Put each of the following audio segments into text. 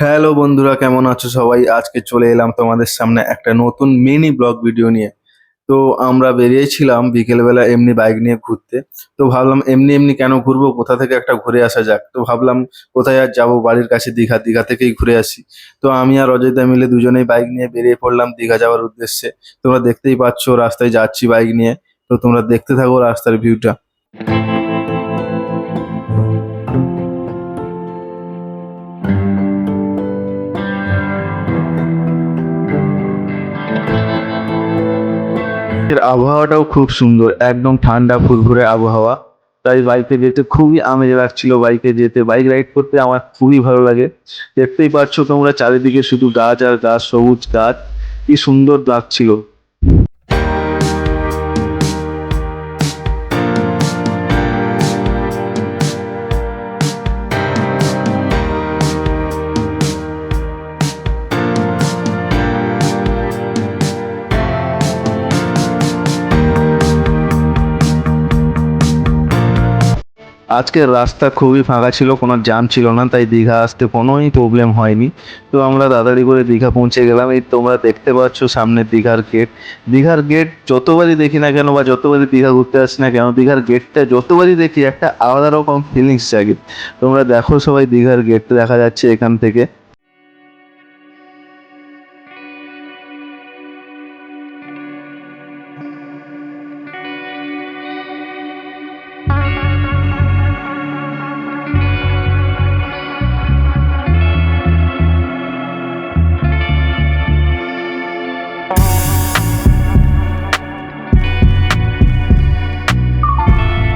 Hello বন্ধুরা, কেমন আছো সবাই? আজকে চলে এলাম তোমাদের সামনে একটা নতুন মিনি ব্লগ ভিডিও নিয়ে। তো আমরা বেরিয়েছিলাম বিকেলবেলা এমনি বাইক নিয়ে ঘুরতে। তো ভাবলাম এমনি এমনি কেন ঘুরবো, কোথা থেকে একটা ঘুরে আসা যাক। তো ভাবলাম কোথায় আর যাবো, বাড়ির কাছে দীঘা, দীঘা থেকেই ঘুরে আসি। তো আমি আর অজয়দা মিলে দুজনেই বাইক নিয়ে বেরিয়ে পড়লাম দীঘা যাওয়ার উদ্দেশ্যে। তোমরা দেখতেই পাচ্ছো রাস্তায় যাচ্ছি বাইক নিয়ে। তো তোমরা দেখতে থাকো রাস্তার ভিউটা। এর আবহাওয়াটাও খুব সুন্দর, একদম ঠান্ডা ফুরফুরে আবহাওয়া। তাই বাইকে যেতে খুবই আমেজ লাগছিল। বাইকে যেতে, বাইক রাইড করতে আমার খুবই ভালো লাগে। দেখতেই পাচ্ছ তোমরা চারিদিকে শুধু গাছ আর গাছ, সবুজ গাছ, কি সুন্দর লাগছিল। আজকের রাস্তা খুবই ফাঁকা ছিল, কোনো জ্যাম ছিল না, তাই দীঘা আসতে কোনোই প্রবলেম হয়নি। তো আমরা তাড়াতাড়ি করে দীঘা পৌঁছে গেলাম। এই তোমরা দেখতে পাচ্ছ সামনে দীঘার গেট। দীঘার গেট যতবারই দেখি না কেন, বা যতবারই দীঘা ঘুরতে আসি না কেন, দীঘার গেটটা যতবারই দেখি একটা আলাদা রকম ফিলিংস জাগে। তোমরা দেখো সবাই, দীঘার গেটটা দেখা যাচ্ছে এখান থেকে।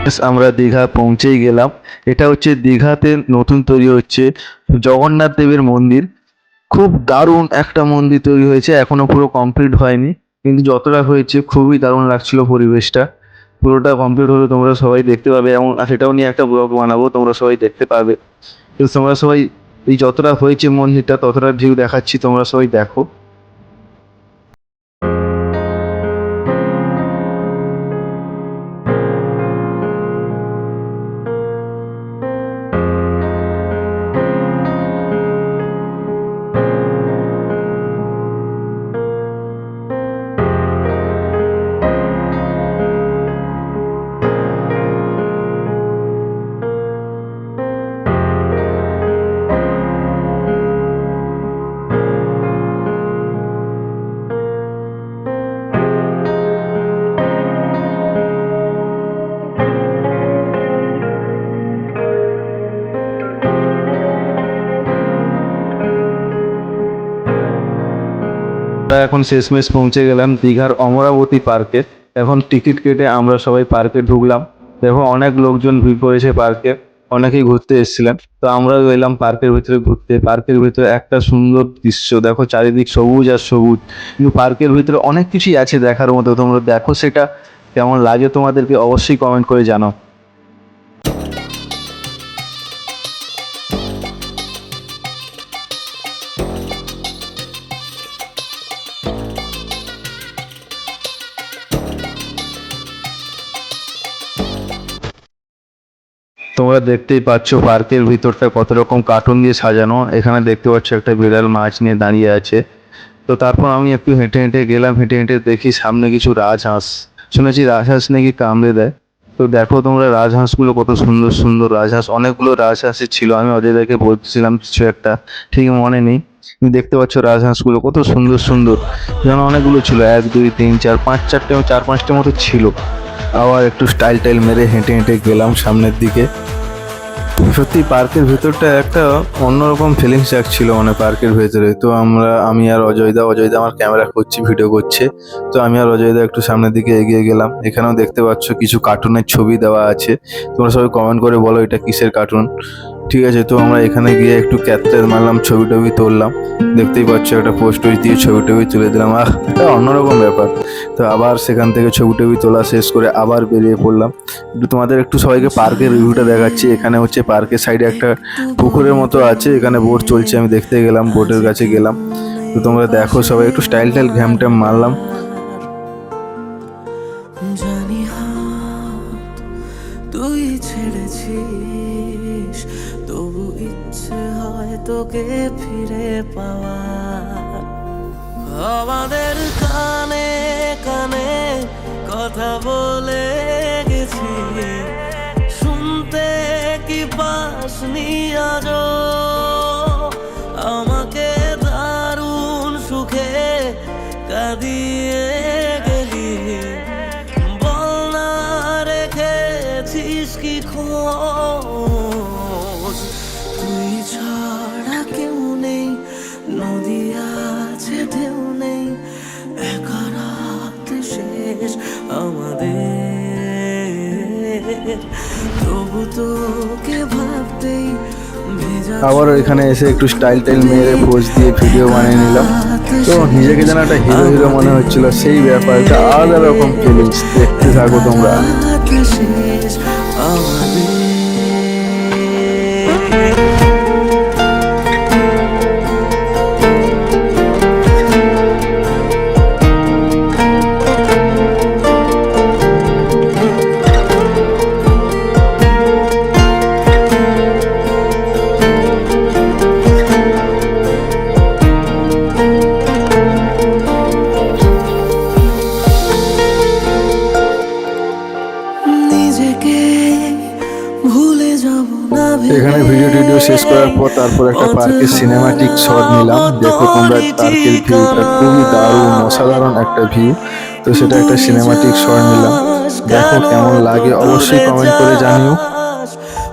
Yes, আমরা দীঘা পৌঁছেই গেলাম। এটা হচ্ছে দীঘাতে নতুন তৈরি হচ্ছে জগন্নাথ দেবের মন্দির। খুব দারুণ একটা মন্দির তৈরি হয়েছে, এখনো পুরো কমপ্লিট হয়নি, কিন্তু যতটা হয়েছে খুবই দারুণ লাগছিল পরিবেশটা। পুরোটা কমপ্লিট হলে তোমরা সবাই দেখতে পাবে, এবং সেটাও নিয়ে একটা ব্লগ বানাবো, তোমরা সবাই দেখতে পাবে। কিন্তু তোমরা সবাই, এই যতটা হয়েছে মন্দিরটা ততটা ভিউ দেখাচ্ছি, তোমরা সবাই দেখো। আমরা এখন শেষমেশ পৌঁছে গেলাম দীঘার অমরাবতী পার্কে। এখন টিকিট কেটে আমরা সবাই পার্কে ঢুকলাম। দেখো অনেক লোকজন ভিড় করেছে পার্কে, অনেকেই ঘুরতে এসেছিলেন। তো আমরা এলাম পার্কের ভিতরে ঘুরতে। পার্কের ভিতরে একটা সুন্দর দৃশ্য দেখো, চারিদিক সবুজ আর সবুজ। কিন্তু পার্কের ভিতরে অনেক কিছুই আছে দেখার মতো, তোমরা দেখো সেটা কেমন লাগে তোমাদেরকে অবশ্যই কমেন্ট করে জানাও। তোমরা দেখতেই পাচ্ছ পার্কের ভিতরটা কত রকম কার্টুন দিয়ে সাজানো। এখানে দেখতে পাচ্ছ একটা বিড়াল মাছ নিয়ে দাঁড়িয়ে আছে। তো তারপর আমি একটু হেঁটে হেঁটে গেলাম, হেঁটে হেঁটে দেখি সামনে কিছু রাজহাঁস। শুনেছি রাজহাঁস নাকি কামড়ে দেয়। তো দেখো তোমরা রাজহাঁসগুলো কত সুন্দর সুন্দর রাজহাঁস, অনেকগুলো রাজহাঁসই ছিল। আমি অজয়দাকে বলছিলাম কিছু একটা, ঠিক মনে নেই। কিন্তু দেখতে পাচ্ছ রাজহাঁসগুলো কত সুন্দর সুন্দর, যেন অনেকগুলো ছিল, 1 2 3 4 5 4টে, 4 5টে মতো ছিল। আবার একটু স্টাইল টাইল মেরে হেঁটে হেঁটে গেলাম সামনের দিকে। সত্যি পার্কের ভেতরটা একটা অন্যরকম ফিলিংস জাগছিল, মানে পার্কের ভেতরে। তো আমি আর অজয়দা আমার ক্যামেরা করছি, ভিডিও করছে। তো আমি আর অজয়দা একটু সামনের দিকে এগিয়ে গেলাম। এখানেও দেখতে পাচ্ছ কিছু কার্টুনের ছবি দেওয়া আছে। তোমরা সবাই কমেন্ট করে বলো এটা কিসের কার্টুন। ঠিক আছে, তো আমরা এখানে গিয়ে একটু ক্যাপচার মারলাম, ছবি টবি তুললাম। দেখতেই পাচ্ছ একটা পোস্ট দিয়ে ছবি টবি তুলে দিলাম। এটা অন্যরকম ব্যাপার। তো আবার সেখান থেকে ছবি টবি তোলা শেষ করে আবার বেরিয়ে পড়লাম। তোমাদের একটু সবাইকে পার্কের রিভিউটা দেখাচ্ছি। এখানে হচ্ছে পার্কের সাইডে একটা পুকুরের মতো আছে, এখানে বোট চলছে, আমি দেখতে গেলাম, বোটের কাছে গেলাম। তো তোমরা দেখো সবাই, একটু স্টাইল টাইল ঘ্যাম ট্যাম মারলাম। जानी हाँ तू তুই ছেড়েছিস, তবু ইচ্ছে হয় তোকে ফিরে পাওয়ার। আমাদের কানে কানে কথা বলে গেছি, শুনতে কি পাসনি আজও? আমাকে দারুণ সুখে কাঁদিয়ে গেলি, বল না রেখেছিস কি খোঁজ? তুই ছাড়া কেউ নেই, নদী আছে ঢেউ নেই, একা রাত শেষ আমাদের। তবু তোকে ভাবতেই আবার এখানে এসে একটু স্টাইল টাইল মেরে পোজ দিয়ে ভিডিও বানিয়ে নিলাম। তো নিজেকে যেন একটা হিরো হিরো মনে হচ্ছিল, সেই ব্যাপারটা আলাদা রকম ফিলিংস। দেখতে থাকো তোমরা। শেষ আমাদের। এখানে ভিডিও টিডিও শেষ করার পর তারপর একটা পার্কের সিনেমাটিক শট নিলাম। দেখো তোমরা পার্কের ভিউটা খুবই দারুণ, অসাধারণ একটা ভিউ। তো সেটা একটা সিনেমাটিক শট নিলাম। দেখো কেমন লাগে অবশ্যই কমেন্ট করে জানিও।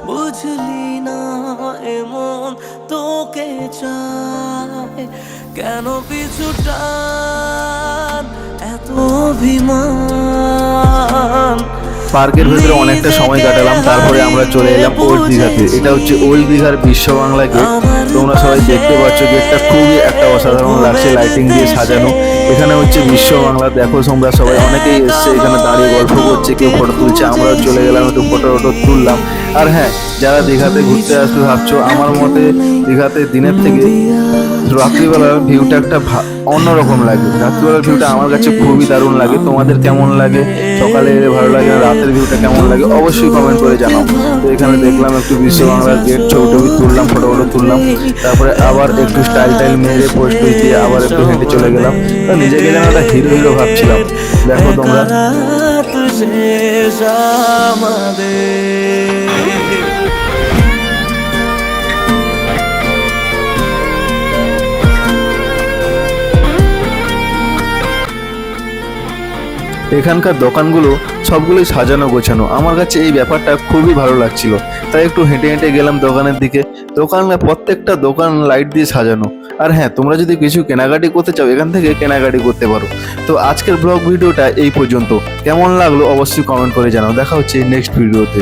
বুঝলি না এমন তোকে চাই, কেন পিছুটান এত অভিমান? পার্কের ভিতরে অনেকটা সময় কাটালাম, তারপরে আমরা চলে এলাম ওল্ড দীঘাতে। এটা হচ্ছে ওল্ড দীঘার বিশ্ব বাংলা গেট। তোমরা সবাই দেখতে পাচ্ছ গেটটা খুবই একটা অসাধারণ লাগছে, লাইটিং দিয়ে সাজানো। এখানে হচ্ছে বিশ্ব বাংলা। দেখো তোমরা সবাই অনেকেই এসছে, এখানে দাঁড়িয়ে গল্প করছে, কেউ ফটো তুলছে। আমরাও চলে গেলাম, একটু ফটো তুললাম। আর হ্যাঁ, যারা দীঘাতে ঘুরতে আসবে ভাবছো, আমার মতে দীঘাতে দিনের থেকে রাত্রিবেলার ভিউটা একটা অন্যরকম লাগে। রাত্রিবেলার ভিউটা আমার কাছে খুবই দারুণ লাগে। তোমাদের কেমন লাগে? সকালে এলে ভালো লাগে, রাতের ভিউটা কেমন লাগে অবশ্যই কমেন্ট করে জানাও। তো এখানে দেখলাম একটু বিশ্ব বাংলার গেট, ছবি তুললাম, ফটো তুললাম। তারপরে আবার একটু স্টাইল টাইল মেরে পোস্ট দিয়ে আবার একটু হেঁটে চলে গেলাম। তো নিজেকে যেন একটা হিরো হিরো ভাবছিলাম। দেখো তোমরা। এখানকার দোকানগুলো সবগুলোই সাজানো গোছানো। আমার কাছে এই ব্যাপারটা খুবই ভালো লাগছিল, তাই একটু হেঁটে হেঁটে গেলাম দোকানের দিকে। দোকানে প্রত্যেকটা দোকান লাইট দিয়ে সাজানো। আর হ্যাঁ, তোমরা যদি কিছু কেনাকাটি করতে চাও এখান থেকে কেনাকাটি করতে পারো। তো আজকের ব্লগ ভিডিওটা এই পর্যন্ত। কেমন লাগলো অবশ্যই কমেন্ট করে জানাও। দেখা হচ্ছে নেক্সট ভিডিওতে।